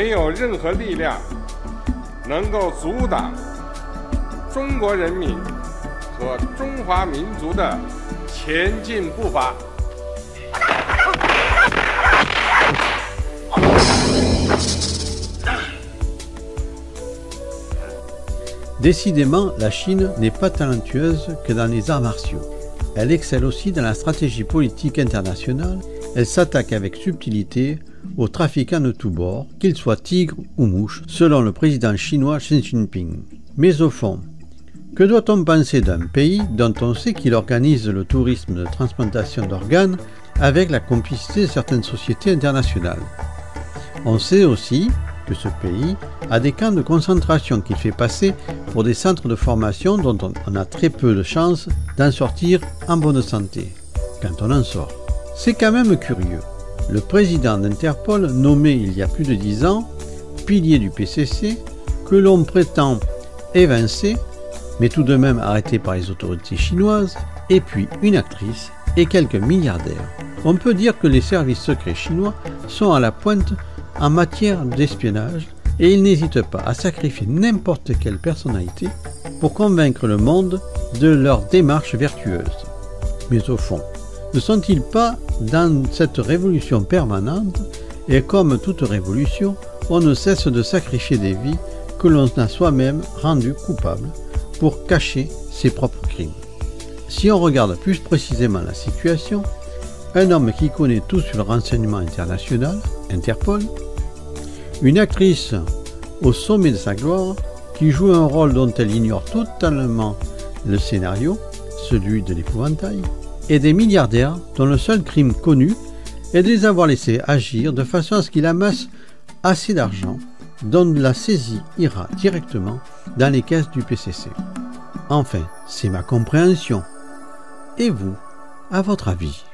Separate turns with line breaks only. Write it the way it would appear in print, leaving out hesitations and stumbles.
没有任何力量能够阻挡中国人民和中华民族的前进步伐。
Décidément, la Chine n'est pas talentueuse que dans les arts martiaux. Elle excelle aussi dans la stratégie politique internationale. Elle s'attaque avec subtilité aux trafiquants de tous bords, qu'ils soient tigres ou mouches, selon le président chinois Xi Jinping. Mais au fond, que doit-on penser d'un pays dont on sait qu'il organise le tourisme de transplantation d'organes avec la complicité de certaines sociétés internationales? On sait aussi que ce pays a des camps de concentration qu'il fait passer pour des centres de formation dont on a très peu de chances d'en sortir en bonne santé, quand on en sort. C'est quand même curieux. Le président d'Interpol, nommé il y a plus de 10 ans, pilier du PCC, que l'on prétend évincé, mais tout de même arrêté par les autorités chinoises, et puis une actrice et quelques milliardaires. On peut dire que les services secrets chinois sont à la pointe en matière d'espionnage et ils n'hésitent pas à sacrifier n'importe quelle personnalité pour convaincre le monde de leur démarche vertueuse. Mais au fond, ne sont-ils pas dans cette révolution permanente et comme toute révolution, on ne cesse de sacrifier des vies que l'on a soi-même rendues coupables pour cacher ses propres crimes. Si on regarde plus précisément la situation, un homme qui connaît tout sur le renseignement international, Interpol, une actrice au sommet de sa gloire qui joue un rôle dont elle ignore totalement le scénario, celui de l'épouvantail, et des milliardaires dont le seul crime connu est de les avoir laissés agir de façon à ce qu'ils amassent assez d'argent dont la saisie ira directement dans les caisses du PCC. Enfin, c'est ma compréhension. Et vous, à votre avis ?